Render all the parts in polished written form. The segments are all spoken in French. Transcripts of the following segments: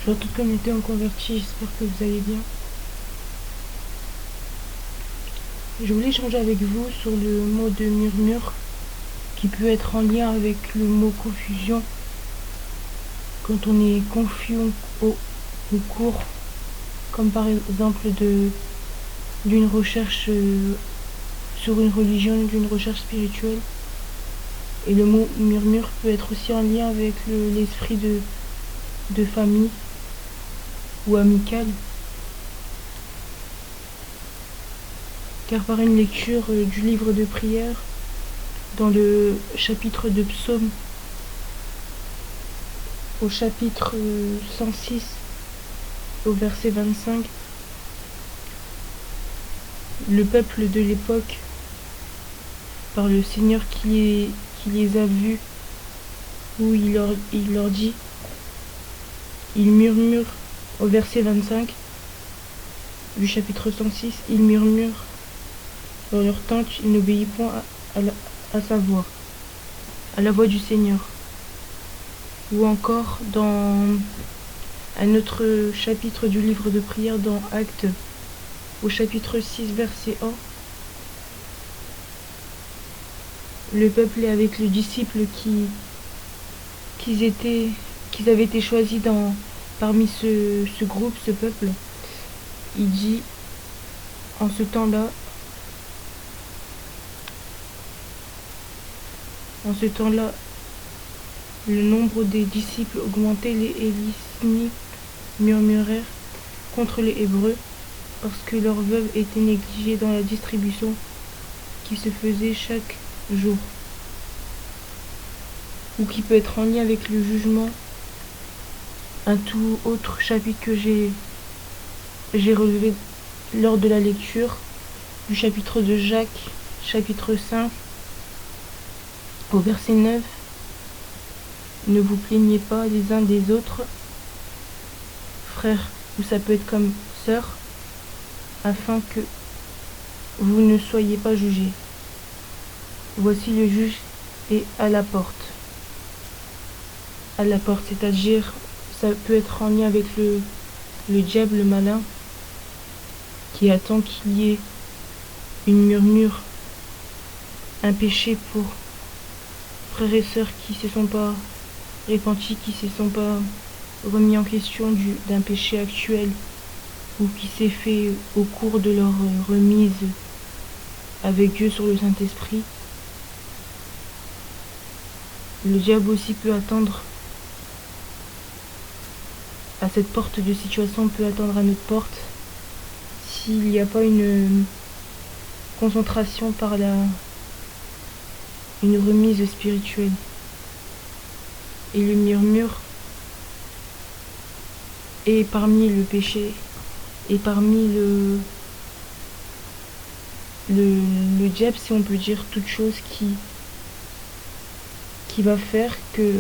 Bonjour toute communauté en converti, j'espère que vous allez bien. Je voulais échanger avec vous sur le mot de murmure qui peut être en lien avec le mot confusion quand on est confus au cours, comme par exemple d'une recherche sur une religion, d'une recherche spirituelle. Et le mot murmure peut être aussi en lien avec l'esprit de famille ou amical. Car par une lecture du livre de prière, dans le chapitre de Psaume, au chapitre 106, au verset 25, le peuple de l'époque, par le Seigneur qui les a vus, où il leur dit, il murmure au verset 25 du chapitre 106, il murmure dans leur tente, il n'obéit point à sa voix, à la voix du Seigneur. Ou encore dans un autre chapitre du livre de prière, dans Actes, au chapitre 6, verset 1, le peuple est avec les disciples qu'ils avaient été choisis parmi ce groupe, ce peuple. Il dit, en ce temps-là, le nombre des disciples augmentait, les Élysniques murmurèrent contre les Hébreux parce que leurs veuves étaient négligées dans la distribution qui se faisait chaque jour, ou qui peut être en lien avec le jugement. Un tout autre chapitre que j'ai relevé lors de la lecture du chapitre de Jacques, chapitre 5, au verset 9, ne vous plaignez pas les uns des autres, frères, ou ça peut être comme sœurs, afin que vous ne soyez pas jugés. Voici le juge est à la porte. À la porte, c'est-à-dire, ça peut être en lien avec le diable, le malin, qui attend qu'il y ait une murmure, un péché pour frères et sœurs qui se sont pas repentis, qui se sont pas remis en question d'un péché actuel ou qui s'est fait au cours de leur remise avec Dieu sur le Saint-Esprit. Le diable aussi peut attendre à cette porte de situation, peut attendre à notre porte s'il n'y a pas une concentration par une remise spirituelle. Et le murmure est parmi le péché, et parmi le diable, si on peut dire, toute chose qui va faire que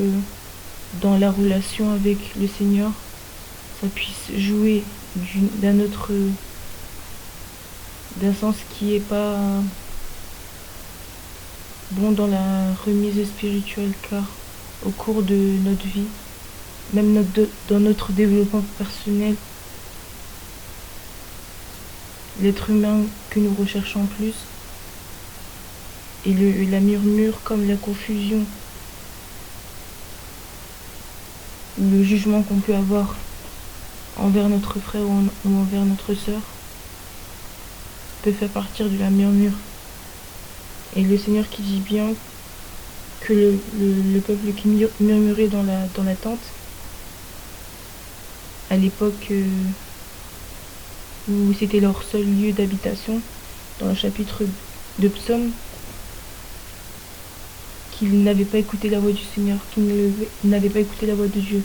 dans la relation avec le Seigneur, ça puisse jouer d'un sens qui est pas bon dans la remise spirituelle, car au cours de notre vie, même dans notre développement personnel, l'être humain que nous recherchons plus, et la murmure comme la confusion, le jugement qu'on peut avoir envers notre frère ou envers notre sœur peut faire partir de la murmure. Et le Seigneur qui dit bien que le peuple qui murmurait dans la tente, à l'époque où c'était leur seul lieu d'habitation, dans le chapitre de Psaume, qu'ils n'avaient pas écouté la voix du Seigneur, qu'ils n'avaient pas écouté la voix de Dieu.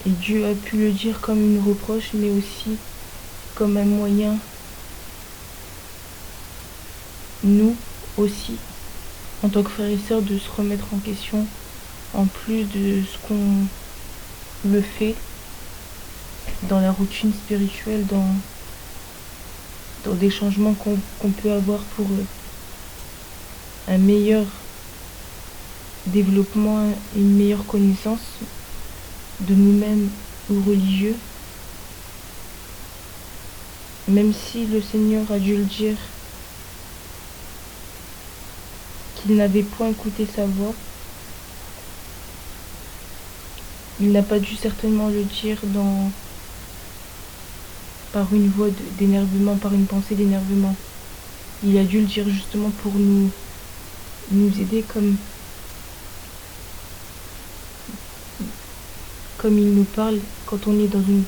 Et Dieu a pu le dire comme une reproche, mais aussi comme un moyen, nous aussi, en tant que frères et sœurs, de se remettre en question, en plus de ce qu'on le fait dans la routine spirituelle, dans des changements qu'on peut avoir pour un meilleur développement et une meilleure connaissance de nous-mêmes ou religieux, même si le Seigneur a dû le dire qu'il n'avait point écouté sa voix, il n'a pas dû certainement le dire par une voix d'énervement, par une pensée d'énervement. Il a dû le dire justement pour nous aider comme il nous parle quand on est dans une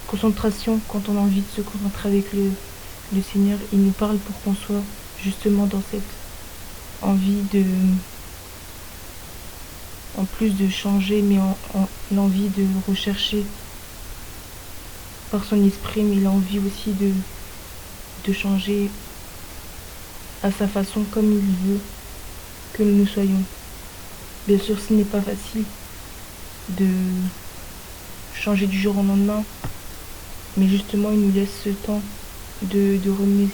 concentration, quand on a envie de se concentrer avec le Seigneur. Il nous parle pour qu'on soit justement dans cette envie en plus de changer, mais l'envie de rechercher par son esprit, mais l'envie aussi de changer à sa façon, comme il veut que nous soyons. Bien sûr, ce n'est pas facile de changer du jour au lendemain, mais justement, il nous laisse ce temps de remise,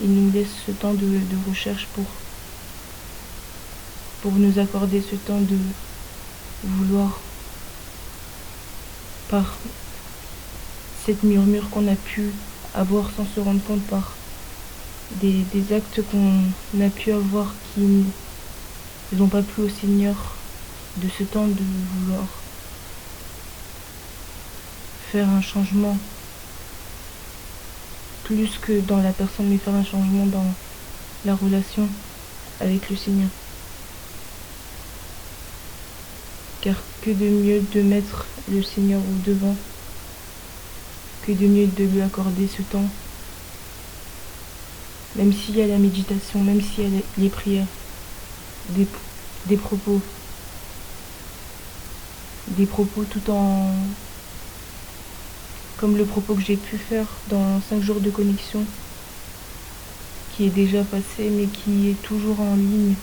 il nous laisse ce temps de recherche pour nous accorder ce temps de vouloir, par cette murmure qu'on a pu avoir sans se rendre compte, par des actes qu'on a pu avoir qui n'ont pas plu au Seigneur, de ce temps de vouloir faire un changement plus que dans la personne, mais faire un changement dans la relation avec le Seigneur. Car que de mieux de mettre le Seigneur au devant, que de mieux de lui accorder ce temps, même s'il y a la méditation, même s'il y a les prières, des propos tout en... comme le propos que j'ai pu faire dans 5 jours de connexion, qui est déjà passé mais qui est toujours en ligne,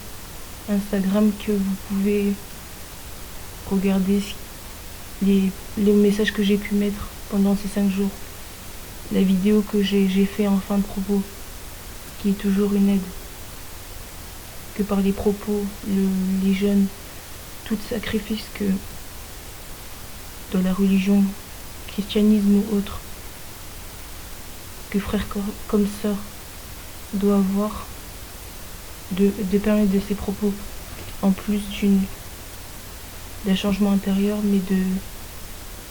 Instagram, que vous pouvez regarder les messages que j'ai pu mettre pendant ces 5 jours, la vidéo que j'ai fait en fin de propos, qui est toujours une aide, que par les propos, les jeûnes, tout sacrifice que dans la religion, christianisme ou autre, que frère comme sœur doit avoir, de permettre de ses propos, en plus d'un changement intérieur, mais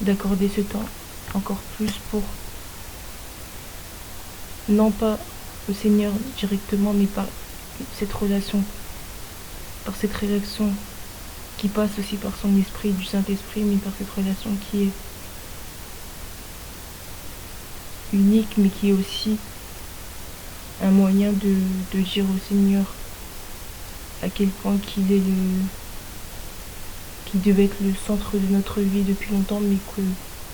d'accorder ce temps encore plus pour, non pas au Seigneur directement, mais par cette relation, par cette relation qui passe aussi par son esprit, du Saint-Esprit, mais par cette relation qui est unique, mais qui est aussi un moyen de dire au Seigneur à quel point qu'il devait être le centre de notre vie depuis longtemps, mais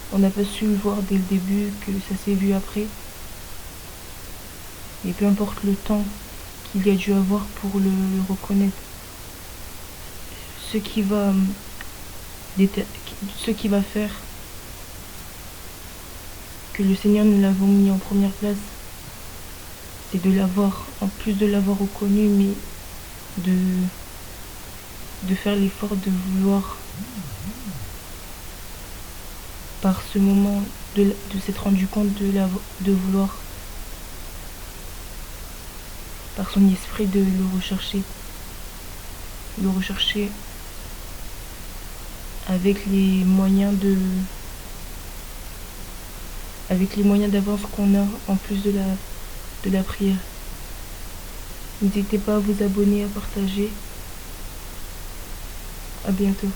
qu'on n'a pas su le voir dès le début, que ça s'est vu après. Et peu importe le temps qu'il y a dû avoir pour le reconnaître, ce qui va faire que le Seigneur nous l'avons mis en première place, c'est de l'avoir, en plus de l'avoir reconnu, mais de faire l'effort de vouloir, par ce moment, de s'être rendu compte de vouloir, par son esprit, de le rechercher avec les moyens d'avance qu'on a, en plus de la prière. N'hésitez pas à vous abonner, à partager. À bientôt.